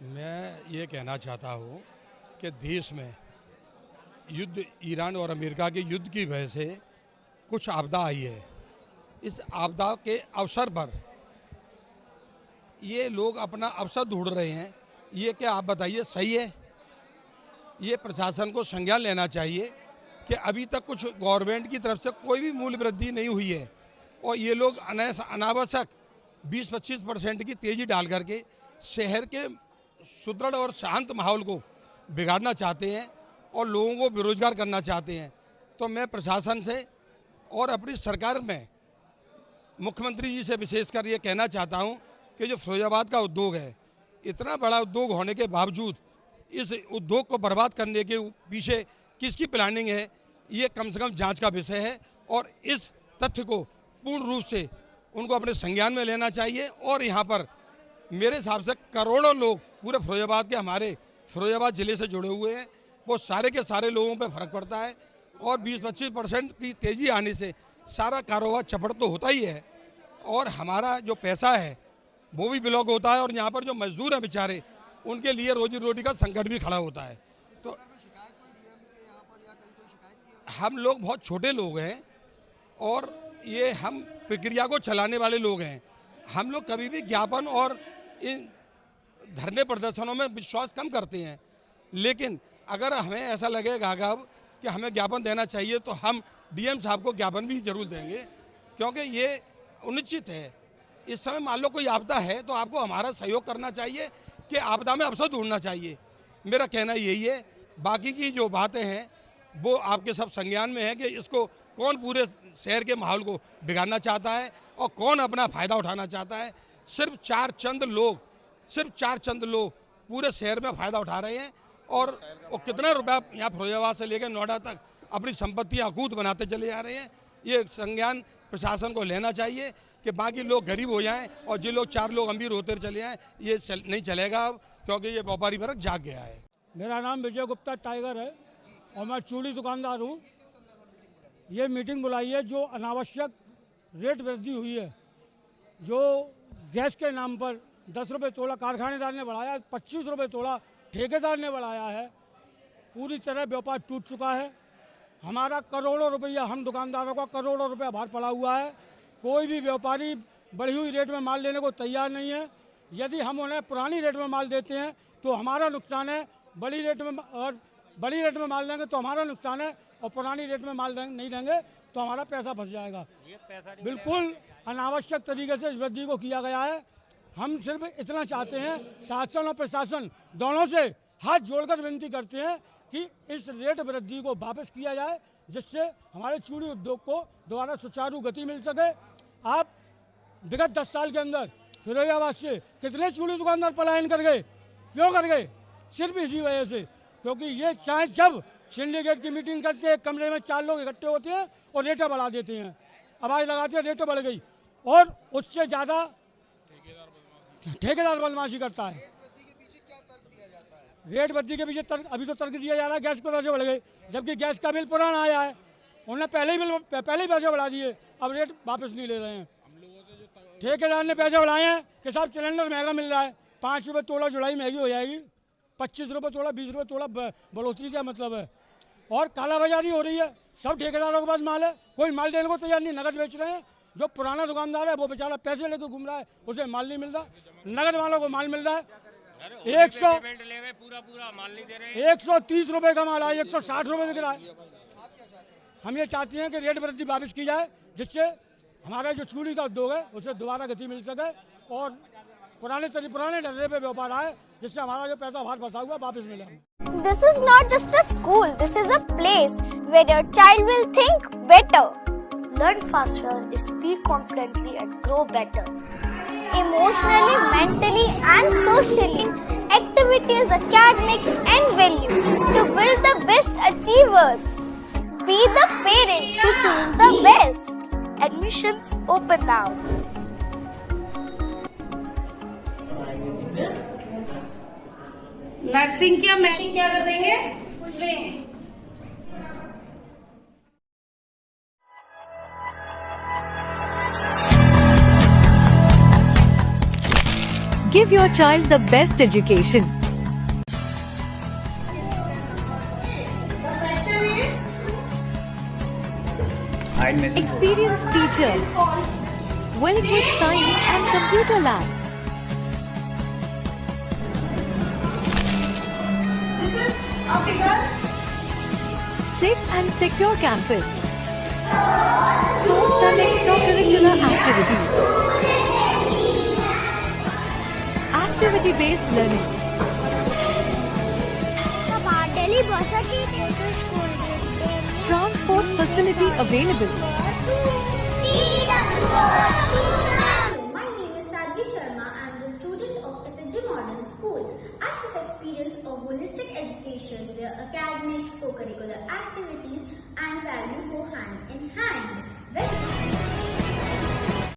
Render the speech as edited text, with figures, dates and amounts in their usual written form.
मैं ये कहना चाहता हूँ कि देश में युद्ध, ईरान और अमेरिका के युद्ध की वजह से कुछ आपदा आई है। इस आपदा के अवसर पर ये लोग अपना अवसर ढूंढ रहे हैं। ये क्या आप बताइए, सही है? ये प्रशासन को संज्ञान लेना चाहिए कि अभी तक कुछ गवर्नमेंट की तरफ से कोई भी मूल्य वृद्धि नहीं हुई है और ये लोग अनावश्यक 20-25% की तेज़ी डाल करके शहर के सुदृढ़ और शांत माहौल को बिगाड़ना चाहते हैं और लोगों को बेरोजगार करना चाहते हैं। तो मैं प्रशासन से और अपनी सरकार में मुख्यमंत्री जी से विशेषकर ये कहना चाहता हूँ कि जो फिरोजाबाद का उद्योग है, इतना बड़ा उद्योग होने के बावजूद इस उद्योग को बर्बाद करने के पीछे किसकी प्लानिंग है, ये कम से कम जांच का विषय है और इस तथ्य को पूर्ण रूप से उनको अपने संज्ञान में लेना चाहिए। और यहाँ पर मेरे हिसाब से करोड़ों लोग पूरे फिरोजाबाद के, हमारे फिरोजाबाद ज़िले से जुड़े हुए हैं, वो सारे के सारे लोगों पे फर्क पड़ता है और 20-25% की तेज़ी आने से सारा कारोबार चपड़ तो होता ही है और हमारा जो पैसा है वो भी ब्लॉक होता है और यहाँ पर जो मजदूर हैं बेचारे, उनके लिए रोजी रोटी का संकट भी खड़ा होता है। तो हम लोग बहुत छोटे लोग हैं और ये हम प्रक्रिया को चलाने वाले लोग हैं। हम लोग कभी भी ज्ञापन और इन धरने प्रदर्शनों में विश्वास कम करते हैं, लेकिन अगर हमें ऐसा लगेगा अब कि हमें ज्ञापन देना चाहिए तो हम डीएम साहब को ज्ञापन भी जरूर देंगे, क्योंकि ये उचित है। इस समय मान लो कोई आपदा है तो आपको हमारा सहयोग करना चाहिए कि आपदा में अवसर ढूंढना चाहिए। मेरा कहना यही है। बाकी की जो बातें हैं वो आपके सब संज्ञान में है कि इसको कौन पूरे शहर के माहौल को बिगाड़ना चाहता है और कौन अपना फ़ायदा उठाना चाहता है। सिर्फ चार चंद लोग पूरे शहर में फ़ायदा उठा रहे हैं और वो कितना रुपया यहाँ फिरोजाबाद से लेकर नोएडा तक अपनी संपत्तियाँ अकूत बनाते चले जा रहे हैं। ये संज्ञान प्रशासन को लेना चाहिए कि बाकी लोग गरीब हो जाएं और जो लोग 4 लोग अमीर होते चले जाएं, ये नहीं चलेगा अब, क्योंकि ये व्यापारी वर्ग जाग गया है। मेरा नाम विजय गुप्ता टाइगर है और मैं चूड़ी दुकानदार हूँ। ये मीटिंग बुलाई है जो अनावश्यक रेट वृद्धि हुई है, जो गैस के नाम पर 10 रुपये तोला कारखानेदार ने बढ़ाया, 25 रुपये तोला ठेकेदार ने बढ़ाया है। पूरी तरह व्यापार टूट चुका है। हमारा करोड़ों रुपया, हम दुकानदारों का करोड़ों रुपया बाहर पड़ा हुआ है। कोई भी व्यापारी बढ़ी हुई रेट में माल लेने को तैयार नहीं है। यदि हम उन्हें पुरानी रेट में माल देते हैं तो हमारा नुकसान है, बड़ी रेट में माल देंगे तो हमारा नुकसान है और पुरानी रेट में माल नहीं देंगे तो हमारा पैसा फंस जाएगा। बिल्कुल अनावश्यक तरीके से इस वृद्धि को किया गया है। हम सिर्फ इतना चाहते हैं, शासन और प्रशासन दोनों से हाथ जोड़कर विनती करते हैं कि इस रेट वृद्धि को वापस किया जाए, जिससे हमारे चूड़ी उद्योग को दोबारा सुचारू गति मिल सके। आप विगत 10 साल के अंदर फिरोजाबाद से कितने चूड़ी दुकानदार पलायन कर गए? क्यों कर गए? सिर्फ इसी वजह से, क्योंकि ये चाहे जब सिंडिकेट की मीटिंग करके एक कमरे में 4 लोग इकट्ठे होते हैं और रेटें बढ़ा देते हैं, आवाज़ लगाते हैं रेटें बढ़ गई, और उससे ज़्यादा ठेकेदार बदमाशी करता है। रेट वृद्धि के पीछे अभी तो तर्क दिया जा रहा है गैस पे पैसे बढ़ गए, जबकि गैस का बिल पुराना आया है। उन्होंने पहले ही पैसे बढ़ा दिए, अब रेट वापस नहीं ले रहे हैं। ठेकेदार ने पैसे बढ़ाए हैं कि साहब सिलेंडर महंगा मिल रहा है, 5 रुपये तोला जुलाई महंगी हो जाएगी, 25 रुपये तोला, 20 रुपये तोला बढ़ोतरी क्या मतलब है? और कालाबाजारी हो रही है। सब ठेकेदारों के पास माल है, कोई माल देने को तैयार नहीं, नकद बेच रहे हैं। जो पुराना दुकानदार है वो बेचारा पैसे लेकर घूम रहा है, उसे माल नहीं मिल रहा। नगद वालों को माल मिल रहा है। 130 रुपये का माल है, 160 रुपये बिक रहा है। हम ये चाहते हैं कि रेट वृद्धि वापस की जाए, जिससे हमारा जो चूड़ी का उद्योग है उसे दोबारा गति मिल सके और पुराने ढर्रे पे व्यापार आए, जिससे हमारा जो पैसा बाहर फंसा हुआ वापस मिले। This is not just a school, this is a place where your child will think better, learn faster, speak confidently and grow better. Emotionally, mentally and socially, activities, academics and value to build the best achievers. Be the parent to choose the best. Admissions open now. Nursing क्या matching क्या कर देंगे उसमें? Give your child the best education. Side में experienced teachers, well-equipped science and computer labs. Safe and secure campus. Sports and extracurricular activities. Activity-based learning. Delhi Varsity Total School. Transport facility available. My name is Sadhvi Sharma. I am the student of SSG Modern School. I have experienced a holistic education where academics, co-curricular activities and value go hand in hand.